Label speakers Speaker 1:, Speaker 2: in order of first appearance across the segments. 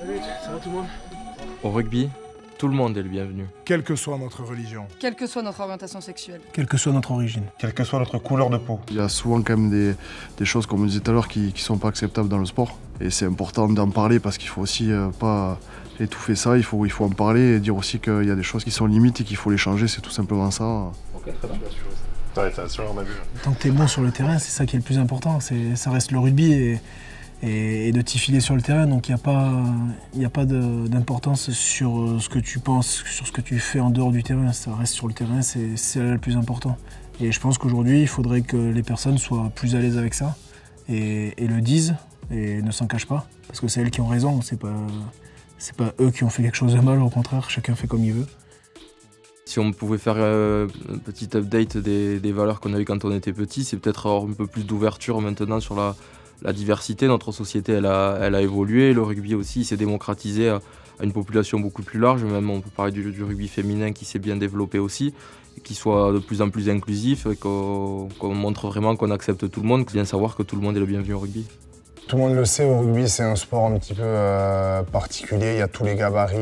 Speaker 1: Salut, ça va tout le monde?
Speaker 2: Au rugby, tout le monde est le bienvenu.
Speaker 3: Quelle que soit notre religion.
Speaker 4: Quelle que soit notre orientation sexuelle.
Speaker 5: Quelle que soit notre origine.
Speaker 6: Quelle que soit notre couleur de peau.
Speaker 7: Il y a souvent quand même des choses, comme on disait tout à l'heure, qui sont pas acceptables dans le sport. Et c'est important d'en parler parce qu'il faut aussi pas étouffer ça, il faut en parler et dire aussi qu'il y a des choses qui sont limites et qu'il faut les changer, c'est tout simplement ça.
Speaker 6: Ok, très bien. Ouais, t'as sûr, on a vu.
Speaker 5: Tant que t'es bon sur le terrain, c'est ça qui est le plus important. Ça reste le rugby et de t'y filer sur le terrain. Donc il n'y a pas d'importance sur ce que tu penses, sur ce que tu fais en dehors du terrain. Ça reste sur le terrain, c'est là le plus important. Et je pense qu'aujourd'hui, il faudrait que les personnes soient plus à l'aise avec ça et le disent et ne s'en cachent pas. Parce que c'est elles qui ont raison, c'est pas eux qui ont fait quelque chose de mal, au contraire, chacun fait comme il veut.
Speaker 2: Si on pouvait faire une petite update des valeurs qu'on a eues quand on était petit, c'est peut-être avoir un peu plus d'ouverture maintenant sur la diversité. Notre société, elle a évolué, le rugby aussi s'est démocratisé à une population beaucoup plus large. Même on peut parler du rugby féminin qui s'est bien développé aussi, et qui soit de plus en plus inclusif, et qu'on montre vraiment qu'on accepte tout le monde, bien savoir que tout le monde est le bienvenu au rugby.
Speaker 8: Tout le monde le sait, au rugby, c'est un sport un petit peu particulier. Il y a tous les gabarits,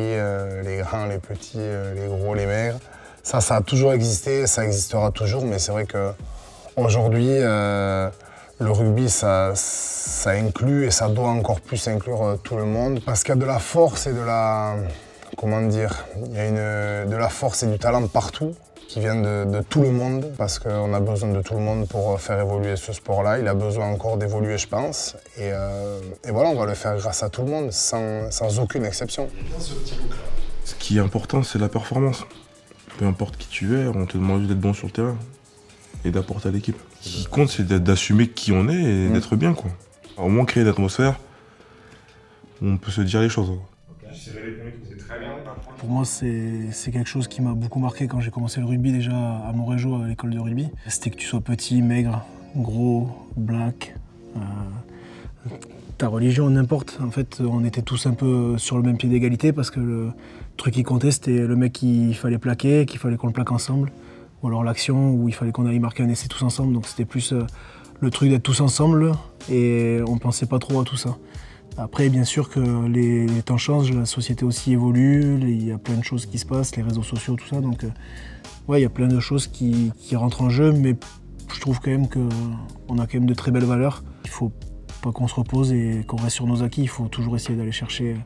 Speaker 8: les grands, les petits, les gros, les maigres. Ça a toujours existé, ça existera toujours, mais c'est vrai qu'aujourd'hui, le rugby, ça inclut et ça doit encore plus inclure tout le monde. Parce qu'il y a de la force et de la... Comment dire? Il y a de la force et du talent partout, qui viennent de tout le monde, parce qu'on a besoin de tout le monde pour faire évoluer ce sport-là. Il a besoin encore d'évoluer, je pense. Et voilà, on va le faire grâce à tout le monde, sans aucune exception.
Speaker 6: Ce qui est important, c'est la performance. Peu importe qui tu es, on te demande juste d'être bon sur le terrain et d'apporter à l'équipe. Ce qui compte, c'est d'assumer qui on est et d'être bien, quoi. Au moins créer une atmosphère où on peut se dire les choses.
Speaker 5: Pour moi, c'est quelque chose qui m'a beaucoup marqué quand j'ai commencé le rugby déjà à Montrégeau, à l'école de rugby. C'était que tu sois petit, maigre, gros, black, ta religion, n'importe. En fait, on était tous un peu sur le même pied d'égalité parce que le truc qui comptait, c'était le mec qu'il fallait plaquer, qu'il fallait qu'on le plaque ensemble. Ou alors l'action où il fallait qu'on aille marquer un essai tous ensemble. Donc c'était plus le truc d'être tous ensemble et on pensait pas trop à tout ça. Après, bien sûr que les temps changent, la société aussi évolue, il y a plein de choses qui se passent, les réseaux sociaux, tout ça. Donc, ouais, il y a plein de choses qui rentrent en jeu, mais je trouve quand même qu'on a quand même de très belles valeurs. Il ne faut pas qu'on se repose et qu'on reste sur nos acquis, il faut toujours essayer d'aller chercher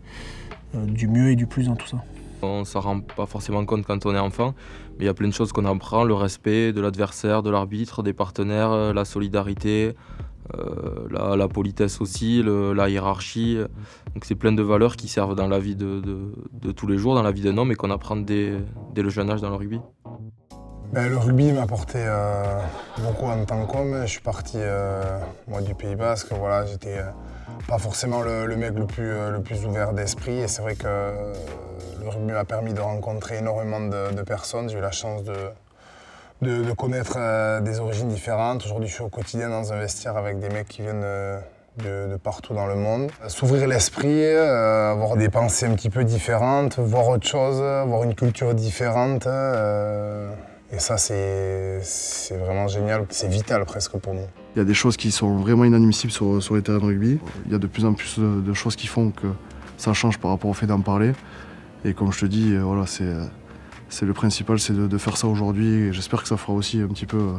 Speaker 5: du mieux et du plus dans tout ça.
Speaker 2: On ne s'en rend pas forcément compte quand on est enfant, mais il y a plein de choses qu'on apprend, le respect de l'adversaire, de l'arbitre, des partenaires, la solidarité, la politesse aussi, la hiérarchie. Donc c'est plein de valeurs qui servent dans la vie de tous les jours, dans la vie d'un homme et qu'on apprend dès le jeune âge dans le rugby.
Speaker 8: Le rugby m'a apporté beaucoup en tant qu'homme. Je suis parti moi, du Pays Basque, voilà, j'étais pas forcément le mec le plus ouvert d'esprit et c'est vrai que le rugby m'a permis de rencontrer énormément de personnes. J'ai eu la chance de connaître des origines différentes. Aujourd'hui, je suis au quotidien dans un vestiaire avec des mecs qui viennent de partout dans le monde. S'ouvrir l'esprit, avoir des pensées un petit peu différentes, voir autre chose, voir une culture différente. Et ça, c'est vraiment génial. C'est vital presque pour nous.
Speaker 7: Il y a des choses qui sont vraiment inadmissibles sur les terrains de rugby. Il y a de plus en plus de choses qui font que ça change par rapport au fait d'en parler. Et comme je te dis, voilà, c'est le principal, c'est de faire ça aujourd'hui et j'espère que ça fera aussi un petit peu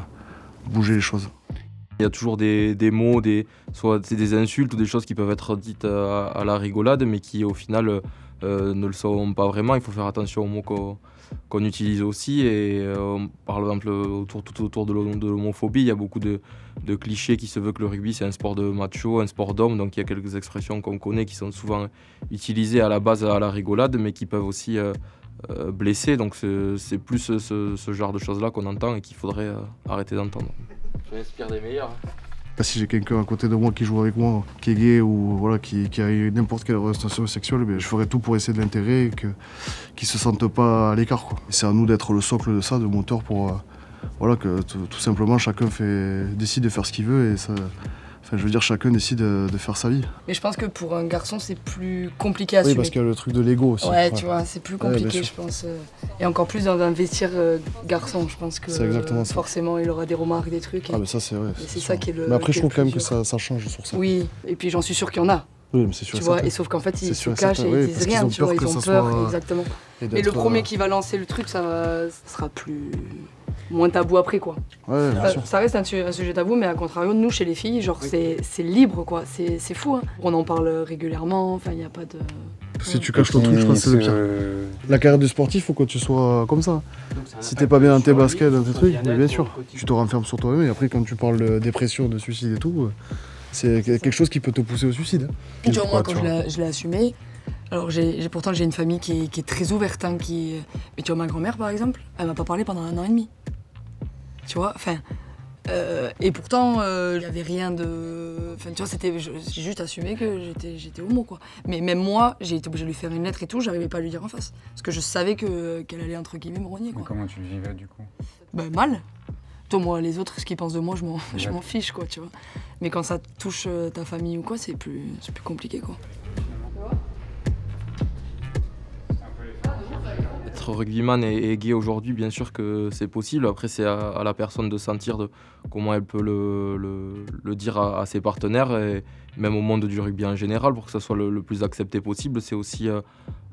Speaker 7: bouger les choses.
Speaker 2: Il y a toujours des mots, soit c'est des insultes ou des choses qui peuvent être dites à la rigolade, mais qui au final ne le sont pas vraiment. Il faut faire attention aux mots qu'on utilise aussi. Et par exemple, tout autour de l'homophobie, il y a beaucoup de clichés qui se veulent que le rugby c'est un sport de macho, un sport d'homme. Donc il y a quelques expressions qu'on connaît qui sont souvent utilisées à la base à la rigolade, mais qui peuvent aussi blesser. Donc c'est plus ce genre de choses-là qu'on entend et qu'il faudrait arrêter d'entendre. Je m'inspire des meilleurs.
Speaker 7: Si j'ai quelqu'un à côté de moi qui joue avec moi, qui est gay ou voilà, qui a n'importe quelle orientation sexuelle, je ferai tout pour essayer de l'intégrer et qu'il ne se sente pas à l'écart. C'est à nous d'être le socle de ça, de moteur pour voilà, que tout simplement chacun décide de faire ce qu'il veut et ça, enfin, je veux dire chacun décide de faire sa vie.
Speaker 4: Mais je pense que pour un garçon c'est plus compliqué à assumer.
Speaker 7: Oui, parce qu'il y a le truc de l'ego aussi.
Speaker 4: Ouais, tu vois, c'est plus compliqué je pense. Et encore plus dans un vestiaire garçon, je pense que forcément il aura des remarques, des trucs.
Speaker 7: Ah mais ça c'est vrai.
Speaker 4: C'est ça qui est le...
Speaker 7: Mais après je trouve quand même que ça change sur ça.
Speaker 4: Oui, et puis j'en suis sûr qu'il y en a.
Speaker 7: Oui, mais c'est sûr.
Speaker 4: Tu vois, et sauf qu'en fait, ils se cachent et ils disent rien, tu vois, ils ont peur, exactement. Mais le premier qui va lancer le truc, ça sera moins tabou après, quoi.
Speaker 7: Ouais, bien sûr.
Speaker 4: Ça reste un sujet tabou, mais à contrario, nous, chez les filles, genre, c'est libre, quoi. C'est fou, hein. On en parle régulièrement, enfin, il n'y a pas de...
Speaker 7: Si tu caches ton truc, je pense que c'est le pire. La carrière du sportif, faut que tu sois comme ça. Si t'es pas bien dans tes baskets, dans tes trucs, mais bien sûr, tu te renfermes sur toi-même. Et après, quand tu parles de dépression, de suicide et tout, c'est quelque chose qui peut te pousser au suicide.
Speaker 4: Tu vois, moi, quand je l'ai assumé, alors pourtant j'ai une famille qui est très ouverte, hein, mais tu vois, ma grand-mère, par exemple, elle m'a pas parlé pendant 1 an et demi. Tu vois, enfin... et pourtant, il n'y avait rien de... Enfin, tu vois, j'ai juste assumé que j'étais homo, quoi. Mais même moi, j'ai été obligée de lui faire une lettre et tout, j'arrivais pas à lui dire en face. Parce que je savais qu'elle allait, entre guillemets, me renier, quoi.
Speaker 1: Mais comment tu le vivais, du coup?
Speaker 4: Ben, mal. Toi, moi, les autres, ce qu'ils pensent de moi, je m'en fiche, quoi, tu vois. Mais quand ça touche ta famille ou quoi, c'est plus compliqué, quoi.
Speaker 2: Être rugbyman et gay aujourd'hui, bien sûr que c'est possible. Après, c'est à la personne de sentir comment elle peut le dire à ses partenaires et même au monde du rugby en général pour que ça soit le plus accepté possible. C'est aussi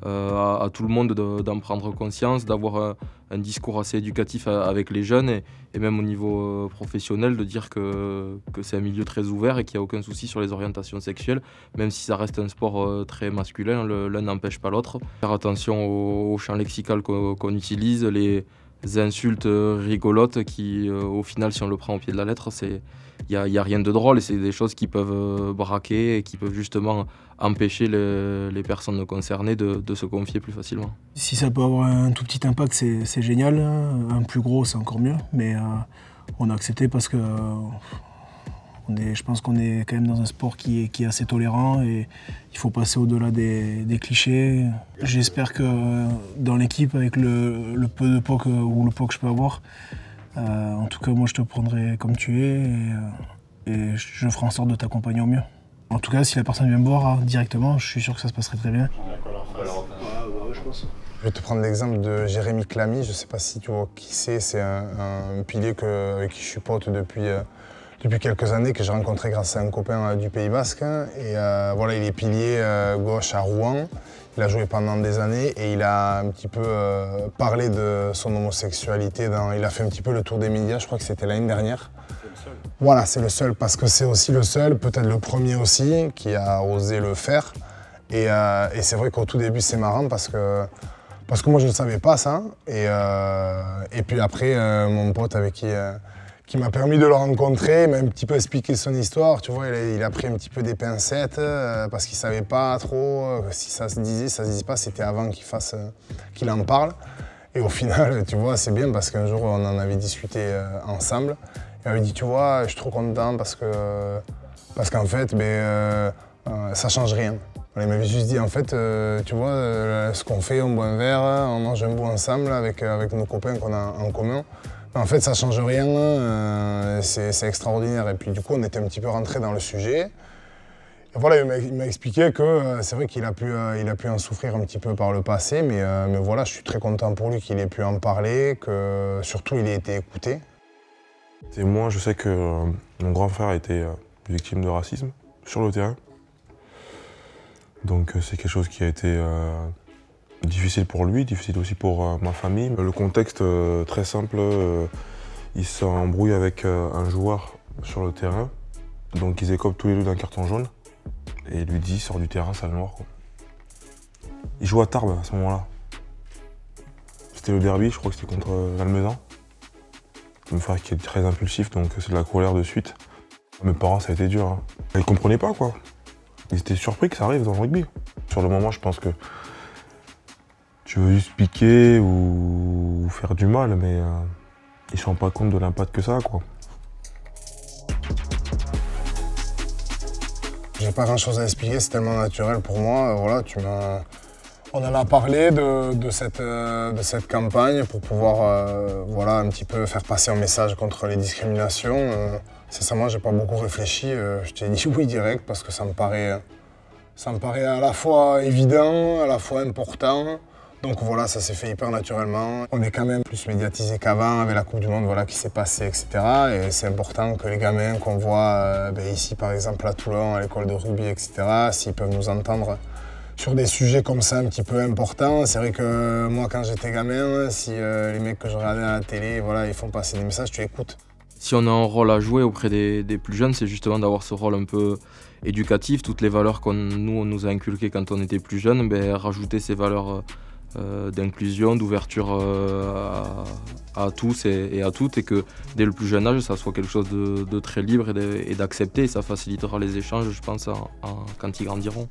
Speaker 2: à tout le monde d'en prendre conscience, d'avoir un discours assez éducatif avec les jeunes et même au niveau professionnel de dire que c'est un milieu très ouvert et qu'il n'y a aucun souci sur les orientations sexuelles, même si ça reste un sport très masculin, l'un n'empêche pas l'autre. Faire attention au champ lexical qu'on utilise, les insultes rigolotes qui, au final, si on le prend au pied de la lettre, il n'y a rien de drôle et c'est des choses qui peuvent braquer et qui peuvent justement empêcher les personnes concernées de se confier plus facilement.
Speaker 5: Si ça peut avoir un tout petit impact, c'est génial. Un plus gros, c'est encore mieux. Mais on a accepté parce que je pense qu'on est quand même dans un sport qui est assez tolérant et il faut passer au-delà des clichés. J'espère que dans l'équipe, avec le peu de POC ou le POC que je peux avoir, en tout cas, moi, je te prendrai comme tu es et je ferai en sorte de t'accompagner au mieux. En tout cas, si la personne vient me voir directement, je suis sûr que ça se passerait très bien.
Speaker 8: Je vais te prendre l'exemple de Jérémy Clamy. Je ne sais pas si tu vois qui c'est un pilier avec qui je suis pote depuis quelques années, que j'ai rencontré grâce à un copain du Pays Basque. Et voilà, il est pilier gauche à Rouen. Il a joué pendant des années et il a un petit peu parlé de son homosexualité. Il a fait un petit peu le tour des médias, je crois que c'était l'année dernière. C'est le seul. Voilà, c'est le seul, parce que c'est aussi le seul, peut-être le premier aussi, qui a osé le faire. Et c'est vrai qu'au tout début, c'est marrant parce que moi, je ne savais pas ça. Et puis après, mon pote avec qui m'a permis de le rencontrer, m'a un petit peu expliqué son histoire, tu vois, il a pris un petit peu des pincettes parce qu'il savait pas trop si ça se disait pas, c'était avant qu'il en parle. Et au final, tu vois, c'est bien parce qu'un jour, on en avait discuté ensemble. Il m'avait dit, tu vois, je suis trop content parce qu'en fait, ça change rien. Il m'avait juste dit, en fait, tu vois, ce qu'on fait, on boit un verre, on mange un bout ensemble avec nos copains qu'on a en commun. En fait, ça change rien, c'est extraordinaire. Et puis du coup, on était un petit peu rentré dans le sujet. Et voilà, il m'a expliqué que c'est vrai qu'il a pu en souffrir un petit peu par le passé, mais voilà, je suis très content pour lui qu'il ait pu en parler, que surtout il ait été écouté.
Speaker 6: Et moi, je sais que mon grand frère a été victime de racisme sur le terrain. Donc c'est quelque chose qui a été difficile pour lui, difficile aussi pour ma famille. Le contexte très simple, il s'embrouille avec un joueur sur le terrain. Donc ils écopent tous les deux d'un carton jaune. Et il lui dit, sors du terrain, sale noir, quoi. Il joue à Tarbes à ce moment-là. C'était le derby, je crois que c'était contre l'Almezan. Mon frère qui est très impulsif, donc c'est de la colère de suite. Mes parents, ça a été dur. Hein. Ils comprenaient pas, quoi. Ils étaient surpris que ça arrive dans le rugby. Sur le moment, je pense que tu veux juste piquer ou faire du mal, mais ils ne se rendent pas compte de l'impact que ça a, quoi.
Speaker 8: J'ai pas grand chose à expliquer, c'est tellement naturel pour moi. Voilà, on en a parlé de cette campagne pour pouvoir voilà, un petit peu faire passer un message contre les discriminations. Sincèrement, j'ai pas beaucoup réfléchi. Je t'ai dit oui direct parce que ça me paraît à la fois évident, à la fois important. Donc voilà, ça s'est fait hyper naturellement. On est quand même plus médiatisé qu'avant avec la Coupe du Monde voilà, qui s'est passée, etc. Et c'est important que les gamins qu'on voit ici, par exemple à Toulon, à l'école de rugby, etc., s'ils peuvent nous entendre sur des sujets comme ça un petit peu importants. C'est vrai que moi, quand j'étais gamin, si les mecs que je regardais à la télé, voilà, ils font passer des messages, tu écoutes.
Speaker 2: Si on a un rôle à jouer auprès des plus jeunes, c'est justement d'avoir ce rôle un peu éducatif, toutes les valeurs qu'on nous a inculquées quand on était plus jeune, rajouter ces valeurs d'inclusion, d'ouverture à tous et à toutes, et que dès le plus jeune âge, ça soit quelque chose de très libre et d'accepté, et ça facilitera les échanges, je pense, quand ils grandiront.